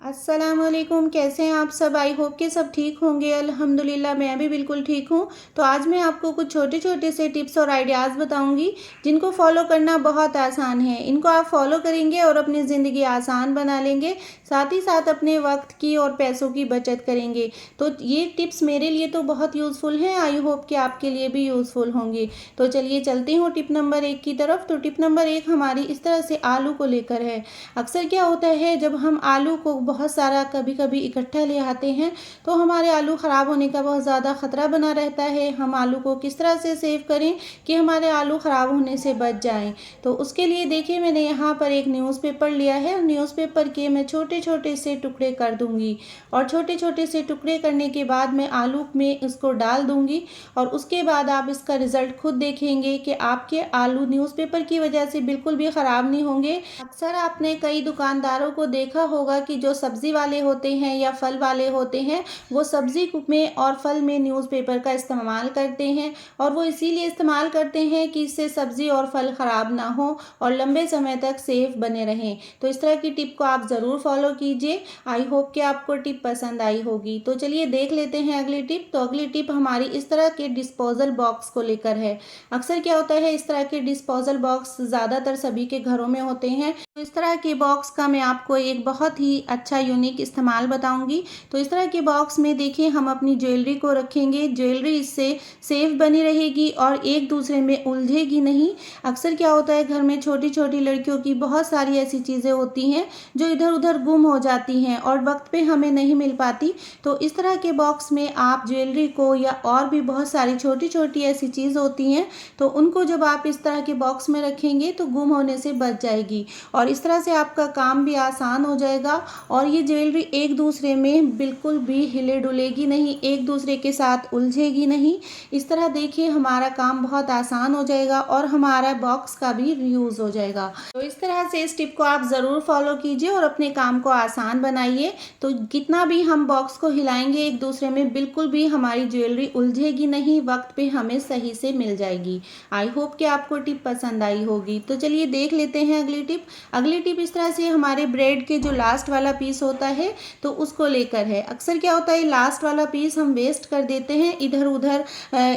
अस्सलामुअलैकुम। कैसे हैं आप सब? आई होप कि सब ठीक होंगे। अल्हम्दुलिल्लाह मैं भी बिल्कुल ठीक हूँ। तो आज मैं आपको कुछ छोटे-छोटे से टिप्स और आइडियाज़ बताऊँगी, जिनको फ़ॉलो करना बहुत आसान है। इनको आप फ़ॉलो करेंगे और अपनी ज़िंदगी आसान बना लेंगे, साथ ही साथ अपने वक़्त की और पैसों की बचत करेंगे। तो ये टिप्स मेरे लिए तो बहुत यूज़फुल हैं, आई होप कि आपके लिए भी यूज़फुल होंगे। तो चलिए चलती हूँ टिप नंबर 1 की तरफ। तो टिप नंबर 1 हमारी इस तरह से आलू को लेकर है। अक्सर क्या होता है, जब हम आलू को बहुत सारा कभी-कभी इकट्ठा ले आते हैं, तो हमारे आलू ख़राब होने का बहुत ज़्यादा ख़तरा बना रहता है। हम आलू को किस तरह से सेव करें कि हमारे आलू ख़राब होने से बच जाएँ? तो उसके लिए देखिए, मैंने यहाँ पर एक न्यूज़पेपर लिया है और न्यूज़पेपर के मैं छोटे-छोटे से टुकड़े कर दूँगी और छोटे-छोटे से टुकड़े करने के बाद मैं आलू में उसको डाल दूँगी और उसके बाद आप इसका रिज़ल्ट खुद देखेंगे कि आपके आलू न्यूज़पेपर की वजह से बिल्कुल भी ख़राब नहीं होंगे। अक्सर आपने कई दुकानदारों को देखा होगा कि जो सब्ज़ी वाले होते हैं या फल वाले होते हैं, वो सब्ज़ी में और फल में न्यूज़पेपर का इस्तेमाल करते हैं और वो इसीलिए इस्तेमाल करते हैं कि इससे सब्ज़ी और फल ख़राब ना हो और लंबे समय तक सेफ बने रहें। तो इस तरह की टिप को आप ज़रूर फॉलो कीजिए। आई होप कि आपको टिप पसंद आई होगी। तो चलिए देख लेते हैं अगली टिप। तो अगली टिप हमारी इस तरह के डिस्पोजल बॉक्स को लेकर है। अक्सर क्या होता है, इस तरह के डिस्पोजल बॉक्स ज़्यादातर सभी के घरों में होते हैं। तो इस तरह के बॉक्स का मैं आपको एक बहुत ही अच्छा यूनिक इस्तेमाल बताऊंगी। तो इस तरह के बॉक्स में देखिए, हम अपनी ज्वेलरी को रखेंगे। ज्वेलरी इससे सेफ बनी रहेगी और एक दूसरे में उलझेगी नहीं। अक्सर क्या होता है, घर में छोटी छोटी लड़कियों की बहुत सारी ऐसी चीज़ें होती हैं जो इधर उधर गुम हो जाती हैं और वक्त पे हमें नहीं मिल पाती। तो इस तरह के बॉक्स में आप ज्वेलरी को या और भी बहुत सारी छोटी छोटी ऐसी चीज़ होती हैं, तो उनको जब आप इस तरह के बॉक्स में रखेंगे तो गुम होने से बच जाएगी और इस तरह से आपका काम भी आसान हो जाएगा और ये ज्वेलरी एक दूसरे में बिल्कुल भी हिले डुलेगी नहीं, एक दूसरे के साथ उलझेगी नहीं। इस तरह देखिए, हमारा काम बहुत आसान हो जाएगा और हमारा बॉक्स का भी रीयूज़ हो जाएगा। तो इस तरह से इस टिप को आप ज़रूर फॉलो कीजिए और अपने काम को आसान बनाइए। तो कितना भी हम बॉक्स को हिलाएंगे एक दूसरे में, बिल्कुल भी हमारी ज्वेलरी उलझेगी नहीं, वक्त पे हमें सही से मिल जाएगी। आई होप कि आपको टिप पसंद आई होगी। तो चलिए देख लेते हैं अगली टिप। अगली टिप इस तरह से हमारे ब्रेड के जो लास्ट वाला पीस होता है, तो उसको लेकर है। अक्सर क्या होता है, लास्ट वाला पीस हम वेस्ट कर देते हैं, इधर उधर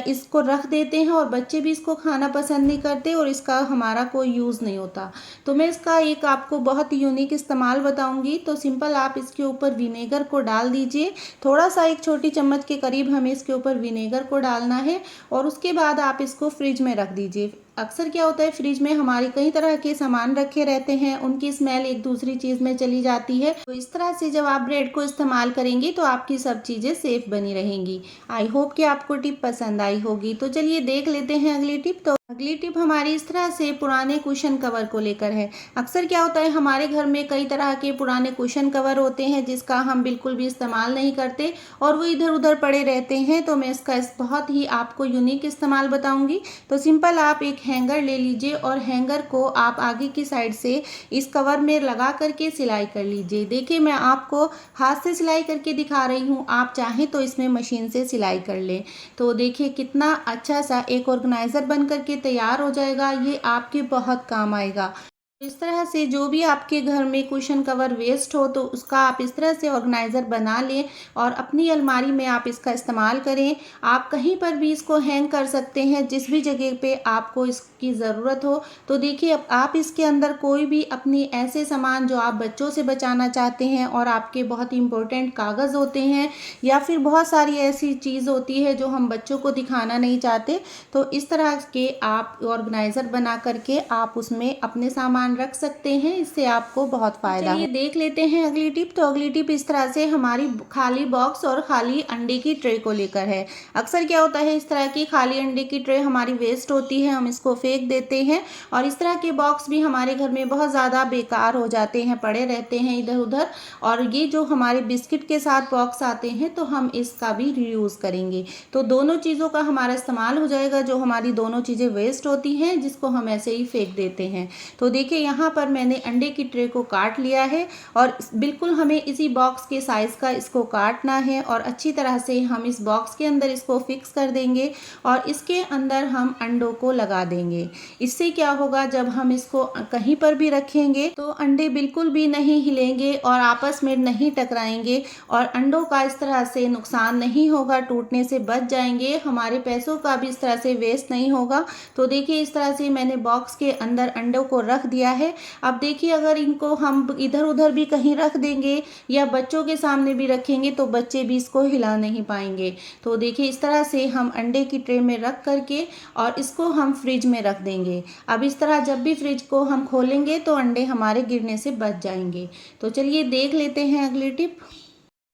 इसको रख देते हैं और बच्चे भी इसको खाना पसंद नहीं करते और इसका हमारा कोई यूज़ नहीं होता। तो मैं इसका एक आपको बहुत ही यूनिक इस्तेमाल बताऊंगी। तो सिंपल आप इसके ऊपर विनेगर को डाल दीजिए। थोड़ा सा, एक छोटी चम्मच के करीब हमें इसके ऊपर विनेगर को डालना है और उसके बाद आप इसको फ्रिज में रख दीजिए। अक्सर क्या होता है, फ्रिज में हमारे कई तरह के सामान रखे रहते हैं, उनकी स्मेल एक दूसरी चीज़ में चली जाती है। तो इस तरह से जब आप ब्रेड को इस्तेमाल करेंगी तो आपकी सब चीज़ें सेफ बनी रहेंगी। आई होप कि आपको टिप पसंद आई होगी। तो चलिए देख लेते हैं अगली टिप। तो अगली टिप हमारी इस तरह से पुराने कुशन कवर को लेकर है। अक्सर क्या होता है, हमारे घर में कई तरह के पुराने कुशन कवर होते हैं जिसका हम बिल्कुल भी इस्तेमाल नहीं करते और वो इधर उधर पड़े रहते हैं। तो मैं इसका बहुत ही आपको यूनिक इस्तेमाल बताऊंगी। तो सिंपल आप एक हैंगर ले लीजिए और हैंगर को आप आगे की साइड से इस कवर में लगा करके सिलाई कर लीजिए। देखिए, मैं आपको हाथ से सिलाई करके दिखा रही हूँ, आप चाहें तो इसमें मशीन से सिलाई कर लें। तो देखिए कितना अच्छा सा एक ऑर्गेनाइज़र बन करके तैयार हो जाएगा। ये आपके बहुत काम आएगा। इस तरह से जो भी आपके घर में कुशन कवर वेस्ट हो, तो उसका आप इस तरह से ऑर्गेनाइज़र बना लें और अपनी अलमारी में आप इसका इस्तेमाल करें। आप कहीं पर भी इसको हैंग कर सकते हैं, जिस भी जगह पे आपको इसकी ज़रूरत हो। तो देखिए, अब आप इसके अंदर कोई भी अपनी ऐसे सामान जो आप बच्चों से बचाना चाहते हैं और आपके बहुत इंपॉर्टेंट कागज़ होते हैं या फिर बहुत सारी ऐसी चीज़ होती है जो हम बच्चों को दिखाना नहीं चाहते, तो इस तरह के आप ऑर्गेनाइज़र बना करके आप उसमें अपने सामान रख सकते हैं। इससे आपको बहुत फायदा है। चलिए देख लेते हैं अगली टिप। तो अगली टिप इस तरह से हमारी खाली बॉक्स और खाली अंडे की ट्रे को लेकर है। अक्सर क्या होता है, इस तरह की खाली अंडे की ट्रे हमारी वेस्ट होती है, हम इसको फेंक देते हैं और इस तरह के बॉक्स भी हमारे घर में बहुत ज़्यादा बेकार हो जाते हैं, पड़े रहते हैं इधर उधर। और ये जो हमारे बिस्किट के साथ बॉक्स आते हैं, तो हम इसका भी रीयूज़ करेंगे। तो दोनों चीज़ों का हमारा इस्तेमाल हो जाएगा। जो हमारी दोनों चीज़ें वेस्ट होती हैं, जिसको हम ऐसे ही फेंक देते हैं। तो देखिए, देखिए यहाँ पर मैंने अंडे की ट्रे को काट लिया है और बिल्कुल हमें इसी बॉक्स के साइज़ का इसको काटना है और अच्छी तरह से हम इस बॉक्स के अंदर इसको फिक्स कर देंगे और इसके अंदर हम अंडों को लगा देंगे। इससे क्या होगा, जब हम इसको कहीं पर भी रखेंगे तो अंडे बिल्कुल भी नहीं हिलेंगे और आपस में नहीं टकराएंगे और अंडों का इस तरह से नुकसान नहीं होगा, टूटने से बच जाएंगे, हमारे पैसों का भी इस तरह से वेस्ट नहीं होगा। तो देखिए इस तरह से मैंने बॉक्स के अंदर अंडों को रख दिया है। अब देखिए अगर इनको हम इधर उधर भी कहीं रख देंगे या बच्चों के सामने भी रखेंगे तो बच्चे भी इसको हिला नहीं पाएंगे। तो देखिए इस तरह से हम अंडे की ट्रे में रख करके और इसको हम फ्रिज में रख देंगे। अब इस तरह जब भी फ्रिज को हम खोलेंगे तो अंडे हमारे गिरने से बच जाएंगे। तो चलिए देख लेते हैं अगली टिप।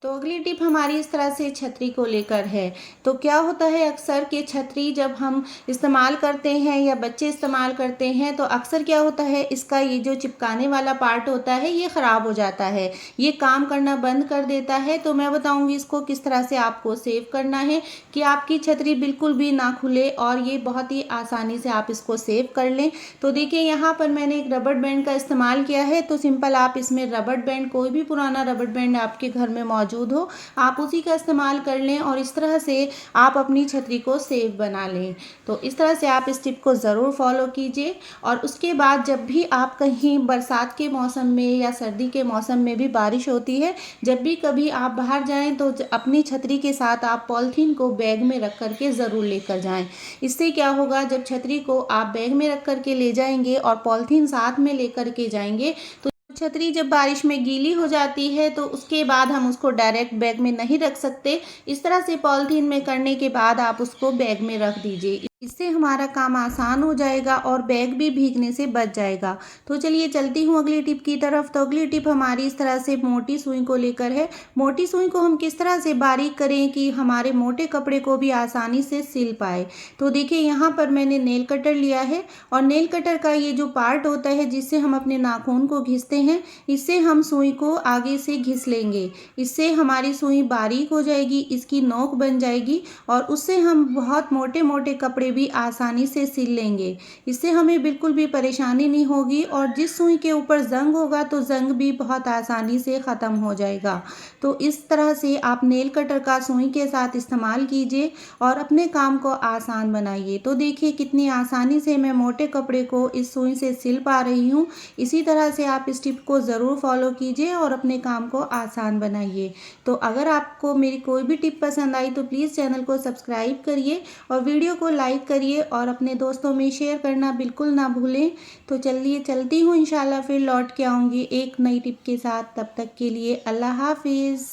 तो अगली टिप हमारी इस तरह से छतरी को लेकर है। तो क्या होता है, अक्सर के छतरी जब हम इस्तेमाल करते हैं या बच्चे इस्तेमाल करते हैं तो अक्सर क्या होता है, इसका ये जो चिपकाने वाला पार्ट होता है ये ख़राब हो जाता है, ये काम करना बंद कर देता है। तो मैं बताऊंगी इसको किस तरह से आपको सेव करना है कि आपकी छतरी बिल्कुल भी ना खुले और ये बहुत ही आसानी से आप इसको सेव कर लें। तो देखिए यहाँ पर मैंने एक रबड़ बैंड का इस्तेमाल किया है। तो सिंपल आप इसमें रबड़ बैंड, कोई भी पुराना रबड़ बैंड आपके घर में मौजूद हो, आप उसी का इस्तेमाल कर लें और इस तरह से आप अपनी छतरी को सेफ बना लें। तो इस तरह से आप इस टिप को ज़रूर फॉलो कीजिए। और उसके बाद जब भी आप कहीं बरसात के मौसम में या सर्दी के मौसम में भी बारिश होती है, जब भी कभी आप बाहर जाएं तो अपनी छतरी के साथ आप पॉलीथीन को बैग में रख करके ज़रूर लेकर जाएं। इससे क्या होगा, जब छतरी को आप बैग में रख करके ले जाएंगे और पॉलीथीन साथ में लेकर के जाएंगे तो छतरी जब बारिश में गीली हो जाती है तो उसके बाद हम उसको डायरेक्ट बैग में नहीं रख सकते। इस तरह से पॉलीथीन में करने के बाद आप उसको बैग में रख दीजिए। इससे हमारा काम आसान हो जाएगा और बैग भी भीगने से बच जाएगा। तो चलिए चलती हूँ अगली टिप की तरफ। तो अगली टिप हमारी इस तरह से मोटी सुई को लेकर है। मोटी सुई को हम किस तरह से बारीक करें कि हमारे मोटे कपड़े को भी आसानी से सिल पाए। तो देखिए यहाँ पर मैंने नेल कटर लिया है और नेल कटर का ये जो पार्ट होता है जिससे हम अपने नाखून को घिसते हैं, इससे हम सुई को आगे से घिस लेंगे। इससे हमारी सुई बारीक हो जाएगी, इसकी नोक बन जाएगी और उससे हम बहुत मोटे मोटे कपड़े भी आसानी से सिल लेंगे। इससे हमें बिल्कुल भी परेशानी नहीं होगी और जिस सुई के ऊपर जंग होगा तो जंग भी बहुत आसानी से ख़त्म हो जाएगा। तो इस तरह से आप नेल कटर का सुई के साथ इस्तेमाल कीजिए और अपने काम को आसान बनाइए। तो देखिए कितनी आसानी से मैं मोटे कपड़े को इस सुई से सिल पा रही हूँ। इसी तरह से आप इस टिप को ज़रूर फॉलो कीजिए और अपने काम को आसान बनाइए। तो अगर आपको मेरी कोई भी टिप पसंद आई तो प्लीज़ चैनल को सब्सक्राइब करिए और वीडियो को लाइक करिए और अपने दोस्तों में शेयर करना बिल्कुल ना भूलें। तो चलिए चलती हूँ, इंशाल्लाह फिर लौट के आऊँगी एक नई टिप के साथ। तब तक के लिए अल्लाह हाफिज़।